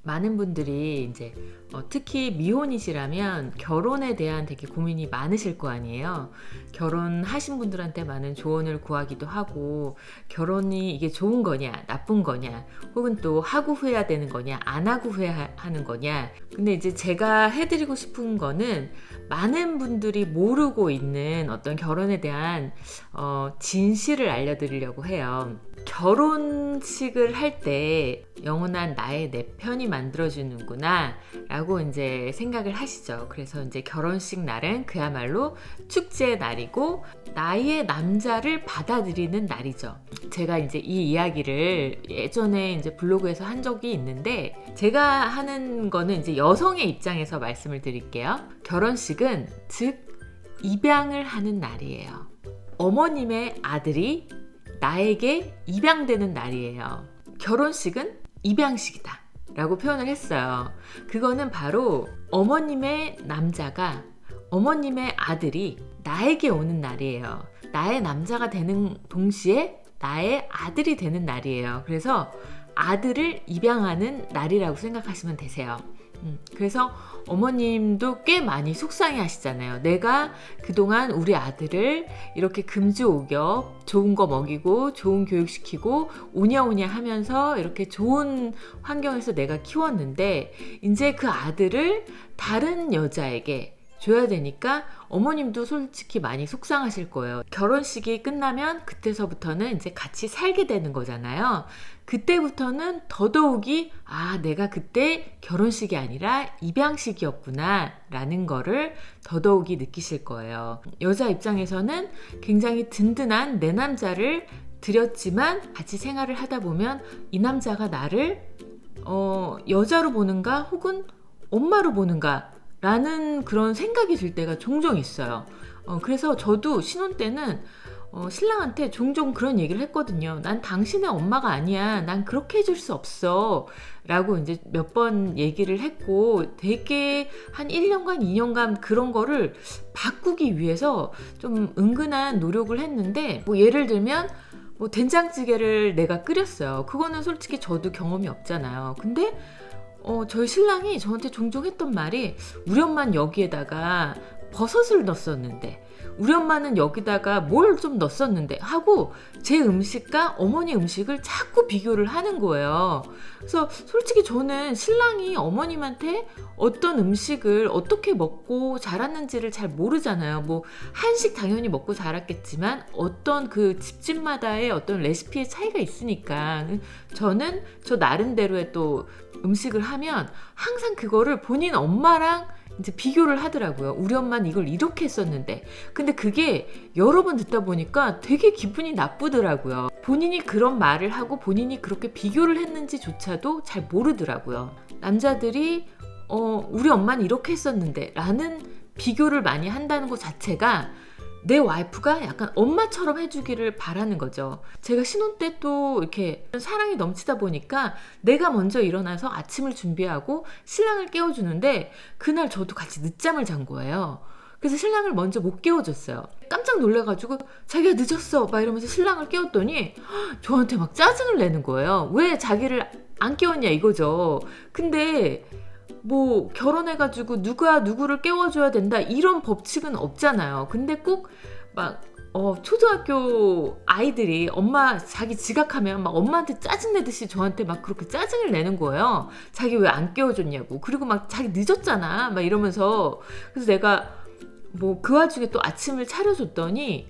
많은 분들이 이제 특히 미혼이시라면 결혼에 대한 되게 고민이 많으실 거 아니에요. 결혼하신 분들한테 많은 조언을 구하기도 하고, 결혼이 이게 좋은 거냐 나쁜 거냐, 혹은 또 하고 후회해야 되는 거냐 안 하고 후회하는 거냐. 근데 이제 제가 해드리고 싶은 거는 많은 분들이 모르고 있는 어떤 결혼에 대한 진실을 알려드리려고 해요. 결혼식을 할 때 영원한 나의 내 편이 만들어주는구나 라고 이제 생각을 하시죠. 그래서 이제 결혼식 날은 그야말로 축제의 날이고 나의 남자를 받아들이는 날이죠. 제가 이제 이 이야기를 예전에 이제 블로그에서 한 적이 있는데, 제가 하는 거는 이제 여성의 입장에서 말씀을 드릴게요. 결혼식은 즉 입양을 하는 날이에요. 어머님의 아들이 나에게 입양되는 날이에요. 결혼식은 입양식이다 라고 표현을 했어요. 그거는 바로 어머님의 남자가, 어머님의 아들이 나에게 오는 날이에요. 나의 남자가 되는 동시에 나의 아들이 되는 날이에요. 그래서 아들을 입양하는 날이라고 생각하시면 되세요. 그래서 어머님도 꽤 많이 속상해 하시잖아요. 내가 그동안 우리 아들을 이렇게 금주오겹 좋은 거 먹이고 좋은 교육시키고 오냐오냐 하면서 이렇게 좋은 환경에서 내가 키웠는데, 이제 그 아들을 다른 여자에게 줘야 되니까 어머님도 솔직히 많이 속상하실 거예요. 결혼식이 끝나면 그때서부터는 이제 같이 살게 되는 거잖아요. 그때부터는 더더욱이 내가 그때 결혼식이 아니라 입양식이었구나 라는 거를 더더욱이 느끼실 거예요. 여자 입장에서는 굉장히 든든한 내 남자를 들였지만 같이 생활을 하다 보면 이 남자가 나를 여자로 보는가 혹은 엄마로 보는가 라는 그런 생각이 들 때가 종종 있어요. 그래서 저도 신혼 때는 신랑한테 종종 그런 얘기를 했거든요. 난 당신의 엄마가 아니야. 난 그렇게 해줄 수 없어. 라고 이제 몇 번 얘기를 했고, 되게 한 1년간, 2년간 그런 거를 바꾸기 위해서 좀 은근한 노력을 했는데, 뭐 예를 들면 된장찌개를 내가 끓였어요. 그거는 솔직히 저도 경험이 없잖아요. 근데 저희 신랑이 저한테 종종 했던 말이, 우리 엄마는 여기에다가 버섯을 넣었었는데, 우리 엄마는 여기다가 뭘 좀 넣었었는데 하고 제 음식과 어머니 음식을 자꾸 비교를 하는 거예요. 그래서 솔직히 저는 신랑이 어머님한테 어떤 음식을 어떻게 먹고 자랐는지를 잘 모르잖아요. 뭐 한식 당연히 먹고 자랐겠지만 어떤 그 집집마다의 어떤 레시피의 차이가 있으니까, 저는 저 나름대로의 또 음식을 하면 항상 그거를 본인 엄마랑 이제 비교를 하더라고요. 우리 엄마는 이걸 이렇게 했었는데. 근데 그게 여러 번 듣다 보니까 되게 기분이 나쁘더라고요. 본인이 그런 말을 하고 본인이 그렇게 비교를 했는지조차도 잘 모르더라고요. 남자들이 우리 엄마는 이렇게 했었는데 라는 비교를 많이 한다는 것 자체가 내 와이프가 약간 엄마처럼 해주기를 바라는 거죠. 제가 신혼 때 또 이렇게 사랑이 넘치다 보니까 내가 먼저 일어나서 아침을 준비하고 신랑을 깨워주는데, 그날 저도 같이 늦잠을 잔 거예요. 그래서 신랑을 먼저 못 깨워줬어요. 깜짝 놀라가지고 자기가 늦었어 막 이러면서 신랑을 깨웠더니 저한테 막 짜증을 내는 거예요. 왜 자기를 안 깨웠냐 이거죠. 근데 뭐 결혼해가지고 누가 누구를 깨워줘야 된다 이런 법칙은 없잖아요. 근데 꼭 막 초등학교 아이들이 엄마 자기 지각하면 막 엄마한테 짜증내듯이 저한테 막 그렇게 짜증을 내는 거예요. 자기 왜 안 깨워줬냐고. 그리고 막 자기 늦었잖아 막 이러면서. 그래서 내가 뭐 그 와중에 또 아침을 차려줬더니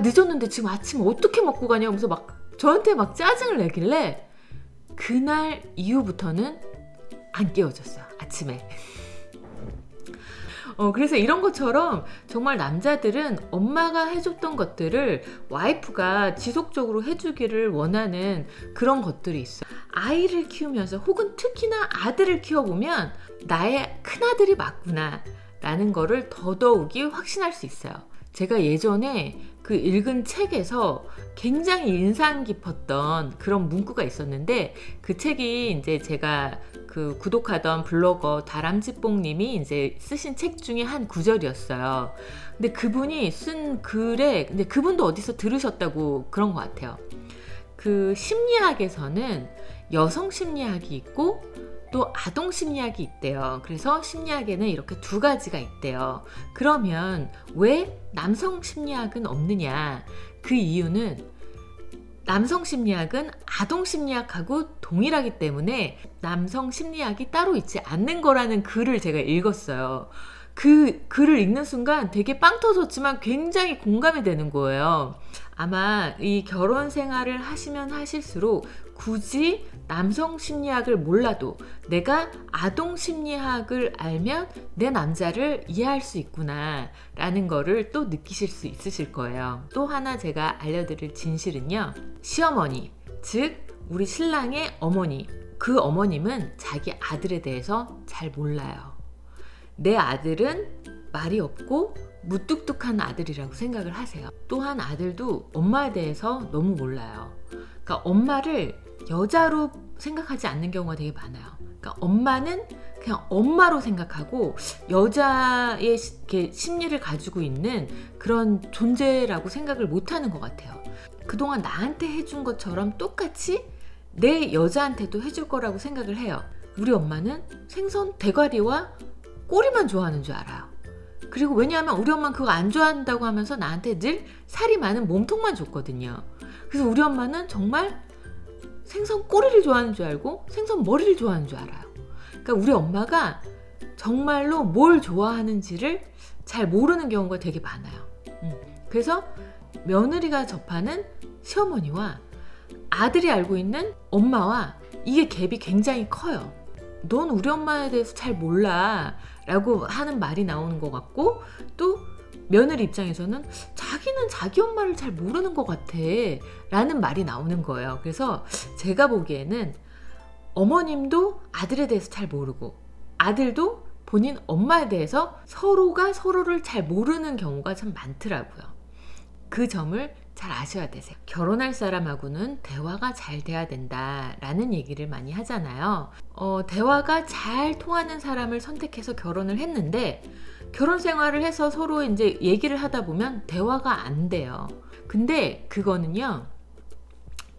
늦었는데 지금 아침 어떻게 먹고 가냐 하면서 막 저한테 막 짜증을 내길래, 그날 이후부터는 안 깨워줬어요 아침에. 그래서 이런 것처럼 정말 남자들은 엄마가 해줬던 것들을 와이프가 지속적으로 해주기를 원하는 그런 것들이 있어요. 아이를 키우면서 혹은 특히나 아들을 키워보면 나의 큰아들이 맞구나 라는 거를 더더욱이 확신할 수 있어요. 제가 예전에 그 읽은 책에서 굉장히 인상 깊었던 그런 문구가 있었는데, 그 책이 이제 제가 그 구독하던 블로거 다람쥐뽕님이 이제 쓰신 책 중에 한 구절이었어요. 근데 그분이 쓴 글에, 근데 그분도 어디서 들으셨다고 그런 것 같아요. 그 심리학에서는 여성 심리학이 있고 또 아동 심리학이 있대요. 그래서 심리학에는 이렇게 두 가지가 있대요. 그러면 왜 남성 심리학은 없느냐? 그 이유는 남성 심리학은 아동 심리학하고 동일하기 때문에 남성 심리학이 따로 있지 않는 거라는 글을 제가 읽었어요. 그 글을 읽는 순간 되게 빵 터졌지만 굉장히 공감이 되는 거예요. 아마 이 결혼 생활을 하시면 하실수록 굳이 남성 심리학을 몰라도 내가 아동 심리학을 알면 내 남자를 이해할 수 있구나 라는 거를 또 느끼실 수 있으실 거예요. 또 하나 제가 알려드릴 진실은요, 시어머니, 즉 우리 신랑의 어머니, 그 어머님은 자기 아들에 대해서 잘 몰라요. 내 아들은 말이 없고 무뚝뚝한 아들이라고 생각을 하세요. 또한 아들도 엄마에 대해서 너무 몰라요. 그러니까 엄마를 여자로 생각하지 않는 경우가 되게 많아요. 그러니까 엄마는 그냥 엄마로 생각하고 여자의 심리를 가지고 있는 그런 존재라고 생각을 못하는 것 같아요. 그동안 나한테 해준 것처럼 똑같이 내 여자한테도 해줄 거라고 생각을 해요. 우리 엄마는 생선 대가리와 꼬리만 좋아하는 줄 알아요. 그리고 왜냐하면 우리 엄마는 그거 안 좋아한다고 하면서 나한테 늘 살이 많은 몸통만 줬거든요. 그래서 우리 엄마는 정말 생선 꼬리를 좋아하는 줄 알고 생선 머리를 좋아하는 줄 알아요. 그러니까 우리 엄마가 정말로 뭘 좋아하는지를 잘 모르는 경우가 되게 많아요. 그래서 며느리가 접하는 시어머니와 아들이 알고 있는 엄마와 이게 갭이 굉장히 커요. 넌 우리 엄마에 대해서 잘 몰라 라고 하는 말이 나오는 것 같고, 또 며느리 입장에서는 자기는 자기 엄마를 잘 모르는 것 같아 라는 말이 나오는 거예요. 그래서 제가 보기에는 어머님도 아들에 대해서 잘 모르고 아들도 본인 엄마에 대해서 서로가 서로를 잘 모르는 경우가 참 많더라고요. 그 점을 잘 아셔야 되세요. 결혼할 사람하고는 대화가 잘 돼야 된다라는 얘기를 많이 하잖아요. 대화가 잘 통하는 사람을 선택해서 결혼을 했는데 결혼 생활을 해서 서로 이제 얘기를 하다 보면 대화가 안 돼요. 근데 그거는요,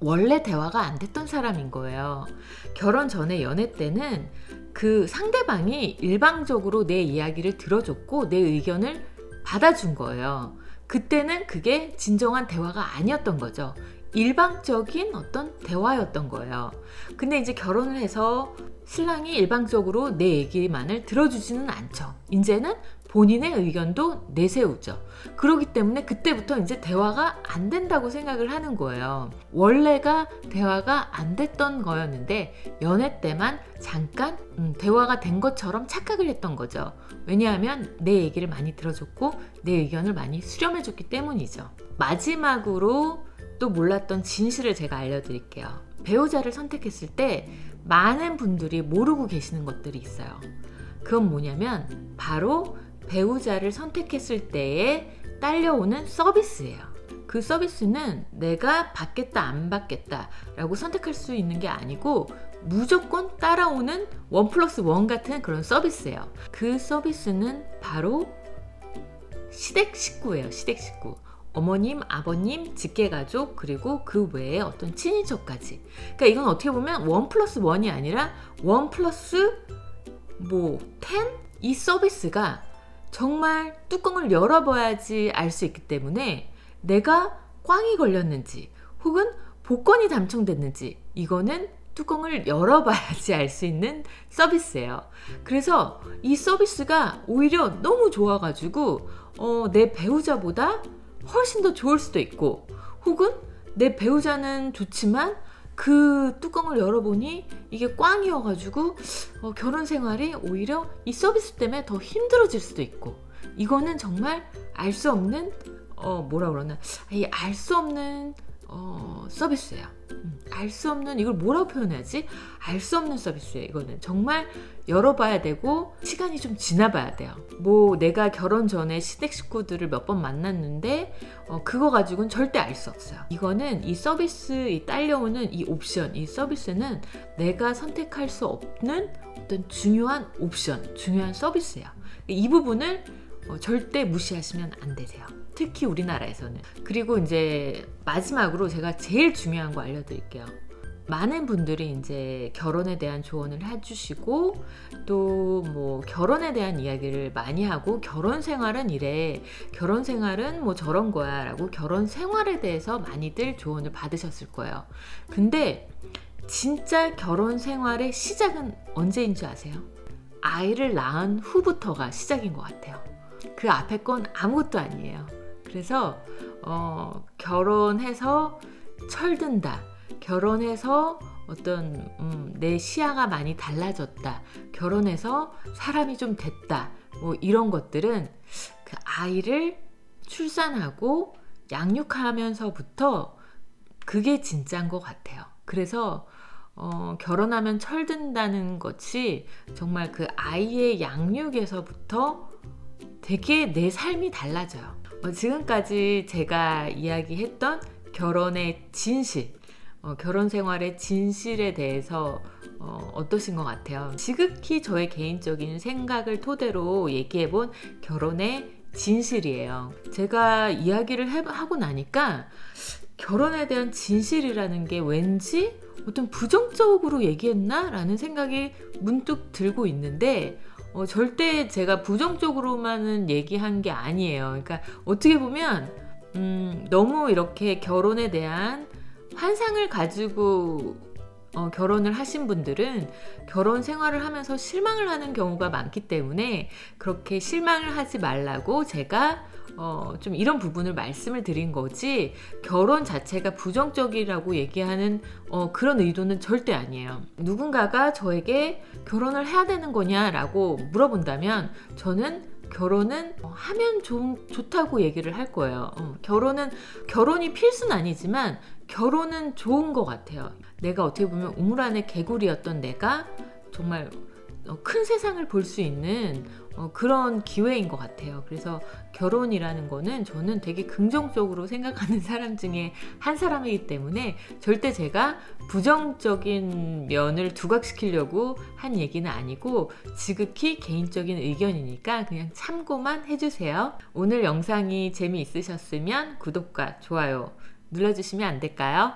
원래 대화가 안 됐던 사람인 거예요. 결혼 전에 연애 때는 그 상대방이 일방적으로 내 이야기를 들어줬고 내 의견을 받아준 거예요. 그때는 그게 진정한 대화가 아니었던 거죠. 일방적인 어떤 대화였던 거예요. 근데 이제 결혼을 해서 신랑이 일방적으로 내 얘기만을 들어주지는 않죠. 이제는 본인의 의견도 내세우죠. 그렇기 때문에 그때부터 이제 대화가 안 된다고 생각을 하는 거예요. 원래가 대화가 안 됐던 거였는데 연애 때만 잠깐 대화가 된 것처럼 착각을 했던 거죠. 왜냐하면 내 얘기를 많이 들어줬고 내 의견을 많이 수렴해줬기 때문이죠. 마지막으로 또 몰랐던 진실을 제가 알려드릴게요. 배우자를 선택했을 때 많은 분들이 모르고 계시는 것들이 있어요. 그건 뭐냐면 바로 배우자를 선택했을 때에 딸려오는 서비스예요. 그 서비스는 내가 받겠다 안 받겠다 라고 선택할 수 있는 게 아니고 무조건 따라오는 1+1 같은 그런 서비스예요. 그 서비스는 바로 시댁 식구예요. 시댁 식구. 어머님, 아버님, 직계가족, 그리고 그 외에 어떤 친인척까지. 그러니까 이건 어떻게 보면 1+1이 아니라 1+10? 이 서비스가 정말 뚜껑을 열어봐야지 알 수 있기 때문에 내가 꽝이 걸렸는지 혹은 복권이 당첨됐는지 이거는 뚜껑을 열어봐야지 알 수 있는 서비스예요. 그래서 이 서비스가 오히려 너무 좋아가지고 내 배우자보다 훨씬 더 좋을 수도 있고, 혹은 내 배우자는 좋지만 그 뚜껑을 열어보니 이게 꽝이어가지고 결혼 생활이 오히려 이 서비스 때문에 더 힘들어질 수도 있고, 이거는 정말 알 수 없는 알 수 없는 서비스예요. 알 수 없는, 이걸 뭐라고 표현해야지? 알 수 없는 서비스예요. 이거는 정말 열어봐야 되고 시간이 좀 지나봐야 돼요. 내가 결혼 전에 시댁 식구들을 몇 번 만났는데 그거 가지고는 절대 알 수 없어요. 이거는 이 서비스, 이 딸려오는 이 옵션, 이 서비스는 내가 선택할 수 없는 어떤 중요한 옵션, 중요한 서비스예요. 이 부분을 절대 무시하시면 안 되세요. 특히 우리나라에서는. 그리고 이제 마지막으로 제가 제일 중요한 거 알려드릴게요. 많은 분들이 이제 결혼에 대한 조언을 해주시고 또 뭐 결혼에 대한 이야기를 많이 하고 결혼 생활은 이래, 결혼 생활은 뭐 저런 거야 라고 결혼 생활에 대해서 많이들 조언을 받으셨을 거예요. 근데 진짜 결혼 생활의 시작은 언제인 줄 아세요? 아이를 낳은 후부터가 시작인 것 같아요. 그 앞에 건 아무것도 아니에요. 그래서 결혼해서 철든다, 결혼해서 어떤 내 시야가 많이 달라졌다, 결혼해서 사람이 좀 됐다, 뭐 이런 것들은 그 아이를 출산하고 양육하면서부터 그게 진짜인 것 같아요. 그래서 결혼하면 철든다는 것이 정말 그 아이의 양육에서부터 되게 내 삶이 달라져요. 지금까지 제가 이야기했던 결혼의 진실, 결혼 생활의 진실에 대해서 어떠신 것 같아요? 지극히 저의 개인적인 생각을 토대로 얘기해본 결혼의 진실이에요. 제가 이야기를 하고 나니까 결혼에 대한 진실이라는 게 왠지 어떤 부정적으로 얘기했나? 라는 생각이 문득 들고 있는데 절대 제가 부정적으로만은 얘기한 게 아니에요. 그러니까 어떻게 보면 너무 이렇게 결혼에 대한 환상을 가지고 결혼을 하신 분들은 결혼 생활을 하면서 실망을 하는 경우가 많기 때문에 그렇게 실망을 하지 말라고 제가 좀 이런 부분을 말씀을 드린 거지, 결혼 자체가 부정적이라고 얘기하는 그런 의도는 절대 아니에요. 누군가가 저에게 결혼을 해야 되는 거냐라고 물어본다면 저는 결혼은 하면 좋다고 얘기를 할 거예요. 결혼이 필수는 아니지만 결혼은 좋은 것 같아요. 내가 어떻게 보면 우물 안의 개구리였던 내가 정말 큰 세상을 볼 수 있는 그런 기회인 것 같아요. 그래서 결혼이라는 거는 저는 되게 긍정적으로 생각하는 사람 중에 한 사람이기 때문에 절대 제가 부정적인 면을 두각시키려고 한 얘기는 아니고 지극히 개인적인 의견이니까 그냥 참고만 해주세요. 오늘 영상이 재미있으셨으면 구독과 좋아요 눌러주시면 안 될까요?